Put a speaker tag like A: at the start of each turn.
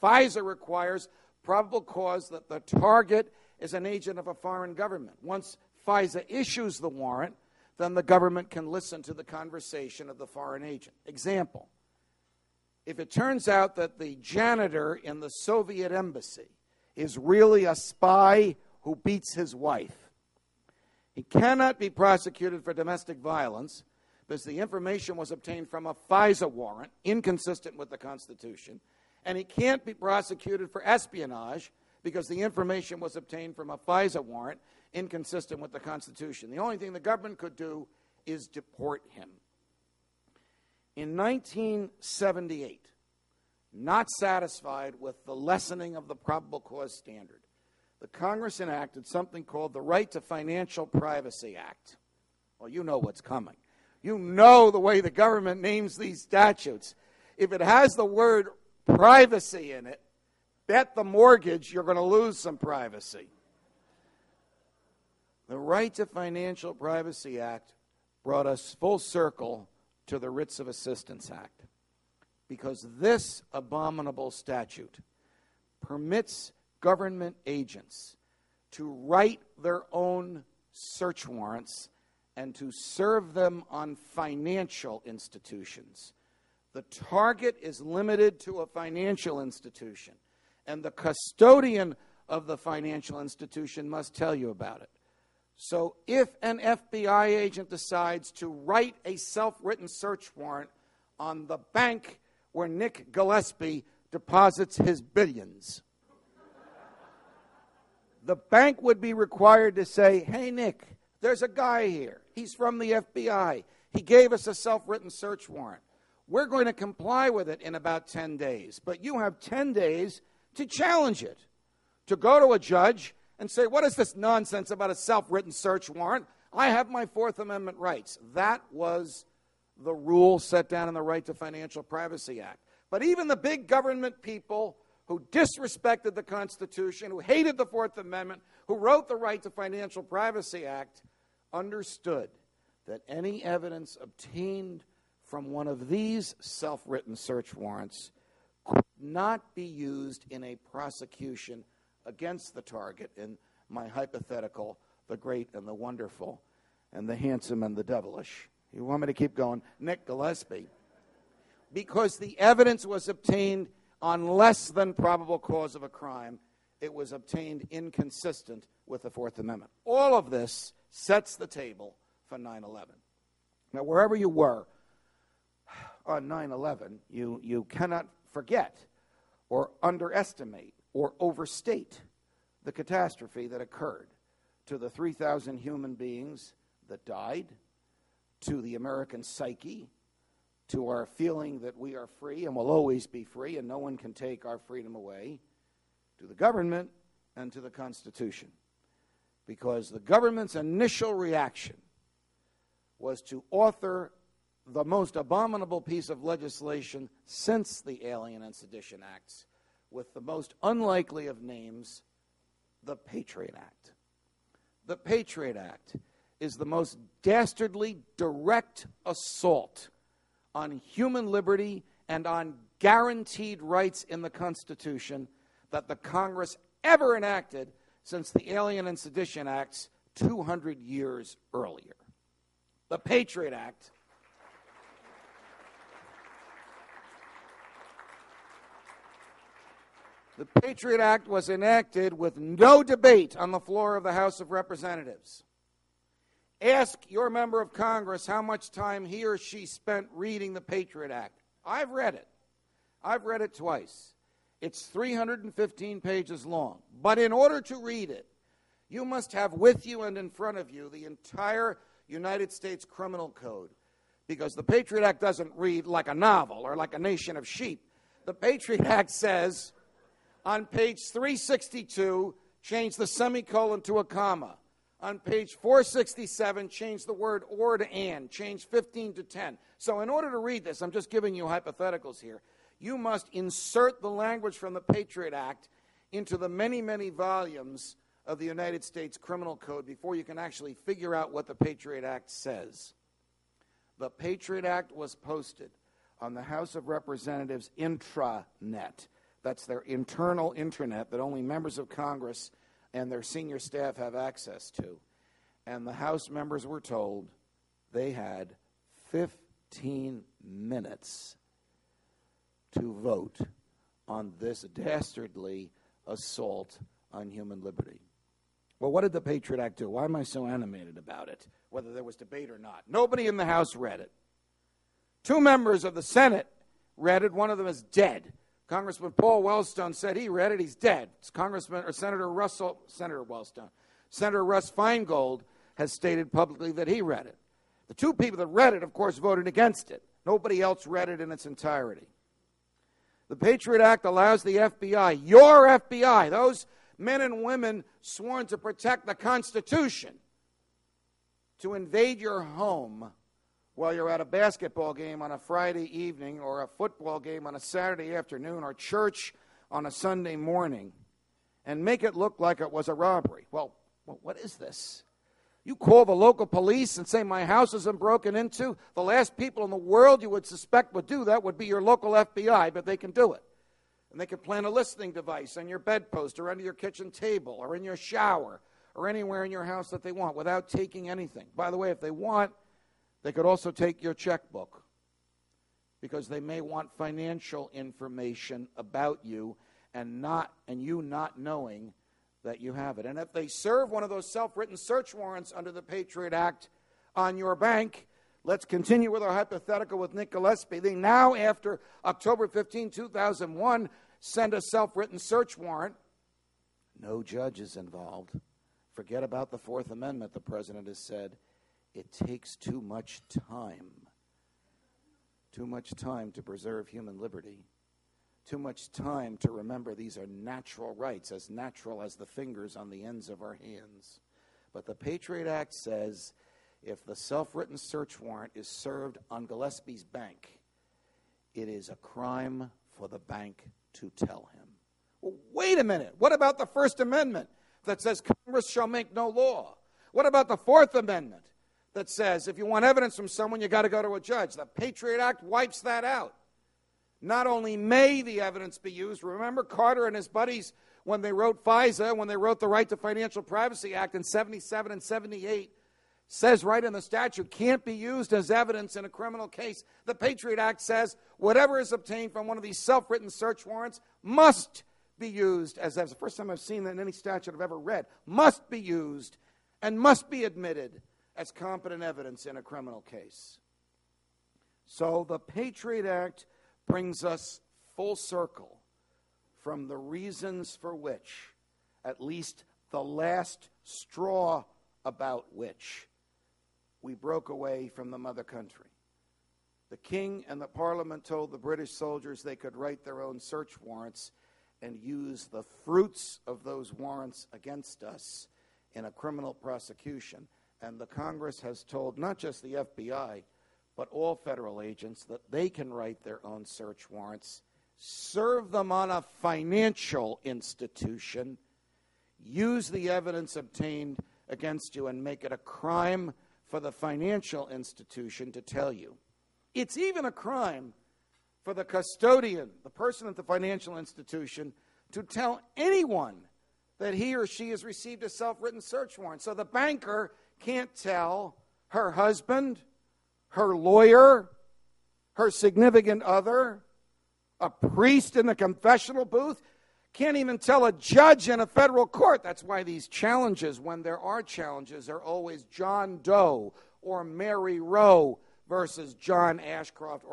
A: FISA requires probable cause that the target is an agent of a foreign government. Once FISA issues the warrant, then the government can listen to the conversation of the foreign agent. Example, if it turns out that the janitor in the Soviet embassy is really a spy who beats his wife, he cannot be prosecuted for domestic violence because the information was obtained from a FISA warrant, inconsistent with the Constitution, and he can't be prosecuted for espionage because the information was obtained from a FISA warrant, inconsistent with the Constitution. The only thing the government could do is deport him. In 1978, not satisfied with the lessening of the probable cause standard, the Congress enacted something called the Right to Financial Privacy Act. Well, you know what's coming. You know the way the government names these statutes. If it has the word privacy in it, bet the mortgage you're going to lose some privacy. The Right to Financial Privacy Act brought us full circle to the Writs of Assistance Act, because this abominable statute permits government agents to write their own search warrants and to serve them on financial institutions. The target is limited to a financial institution, and the custodian of the financial institution must tell you about it. So if an FBI agent decides to write a self-written search warrant on the bank where Nick Gillespie deposits his billions, the bank would be required to say, hey, Nick, there's a guy here. He's from the FBI. He gave us a self-written search warrant. We're going to comply with it in about 10 days. But you have 10 days to challenge it, to go to a judge and say, what is this nonsense about a self-written search warrant? I have my Fourth Amendment rights. That was the rule set down in the Right to Financial Privacy Act. But even the big government people who disrespected the Constitution, who hated the Fourth Amendment, who wrote the Right to Financial Privacy Act, understood that any evidence obtained from one of these self-written search warrants could not be used in a prosecution against the target in my hypothetical, the great and the wonderful and the handsome and the devilish. You want me to keep going? Nick Gillespie. Because the evidence was obtained on less than probable cause of a crime, it was obtained inconsistent with the Fourth Amendment. All of this sets the table for 9/11. Now, wherever you were on 9/11, you cannot forget or underestimate or overstate the catastrophe that occurred to the 3,000 human beings that died, to the American psyche, to our feeling that we are free and will always be free and no one can take our freedom away, to the government and to the Constitution. Because the government's initial reaction was to author the most abominable piece of legislation since the Alien and Sedition Acts, with the most unlikely of names, the Patriot Act. The Patriot Act is the most dastardly direct assault on human liberty and on guaranteed rights in the Constitution that the Congress ever enacted since the Alien and Sedition Acts 200 years earlier. The Patriot Act was enacted with no debate on the floor of the House of Representatives. Ask your member of Congress how much time he or she spent reading the Patriot Act. I've read it. I've read it twice. It's 315 pages long. But in order to read it, you must have with you and in front of you the entire United States Criminal Code, because the Patriot Act doesn't read like a novel or like a nation of sheep. The Patriot Act says, on page 362, change the semicolon to a comma. On page 467, change the word or to and. Change 15 to 10. So in order to read this, I'm just giving you hypotheticals here, you must insert the language from the Patriot Act into the many, many volumes of the United States Criminal Code before you can actually figure out what the Patriot Act says. The Patriot Act was posted on the House of Representatives intranet That's their internal internet that only members of Congress and their senior staff have access to. And the House members were told they had 15 minutes to vote on this dastardly assault on human liberty. Well, what did the Patriot Act do? Why am I so animated about it, whether there was debate or not? Nobody in the House read it. 2 members of the Senate read it. One of them is dead. Congressman Paul Wellstone said he read it. He's dead. It's Senator Russ Feingold has stated publicly that he read it. The 2 people that read it, of course, voted against it. Nobody else read it in its entirety. The Patriot Act allows the FBI, your FBI, those men and women sworn to protect the Constitution, to invade your home while you're at a basketball game on a Friday evening or a football game on a Saturday afternoon or church on a Sunday morning and make it look like it was a robbery. Well, what is this? You call the local police and say, my house isn't broken into? The last people in the world you would suspect would do that would be your local FBI, but they can do it. And they can plant a listening device on your bedpost or under your kitchen table or in your shower or anywhere in your house that they want without taking anything. By the way, if they want, they could also take your checkbook because they may want financial information about you and you not knowing that you have it. And if they serve one of those self-written search warrants under the Patriot Act on your bank, let's continue with our hypothetical with Nick Gillespie. They now, after October 15, 2001, send a self-written search warrant. No judge is involved. Forget about the Fourth Amendment, the president has said. It takes too much time to preserve human liberty, too much time to remember these are natural rights, as natural as the fingers on the ends of our hands. But the Patriot Act says if the self-written search warrant is served on Gillespie's bank, it is a crime for the bank to tell him. Well, wait a minute. What about the First Amendment that says Congress shall make no law? What about the Fourth Amendment that says if you want evidence from someone, you got to go to a judge? The Patriot Act wipes that out. Not only may the evidence be used, remember Carter and his buddies when they wrote FISA, when they wrote the Right to Financial Privacy Act in 77 and 78, says right in the statute, can't be used as evidence in a criminal case. The Patriot Act says whatever is obtained from one of these self-written search warrants must be used, as that's the first time I've seen that in any statute I've ever read, must be used and must be admitted as competent evidence in a criminal case. So the Patriot Act brings us full circle from the reasons for which, at least the last straw about which, we broke away from the mother country. The king and the parliament told the British soldiers they could write their own search warrants and use the fruits of those warrants against us in a criminal prosecution. And the Congress has told not just the FBI, but all federal agents that they can write their own search warrants, serve them on a financial institution, use the evidence obtained against you, and make it a crime for the financial institution to tell you. It's even a crime for the custodian, the person at the financial institution, to tell anyone that he or she has received a self-written search warrant. So the banker can't tell her husband, her lawyer, her significant other, a priest in the confessional booth, can't even tell a judge in a federal court. That's why these challenges, when there are challenges, are always John Doe or Mary Roe versus John Ashcroft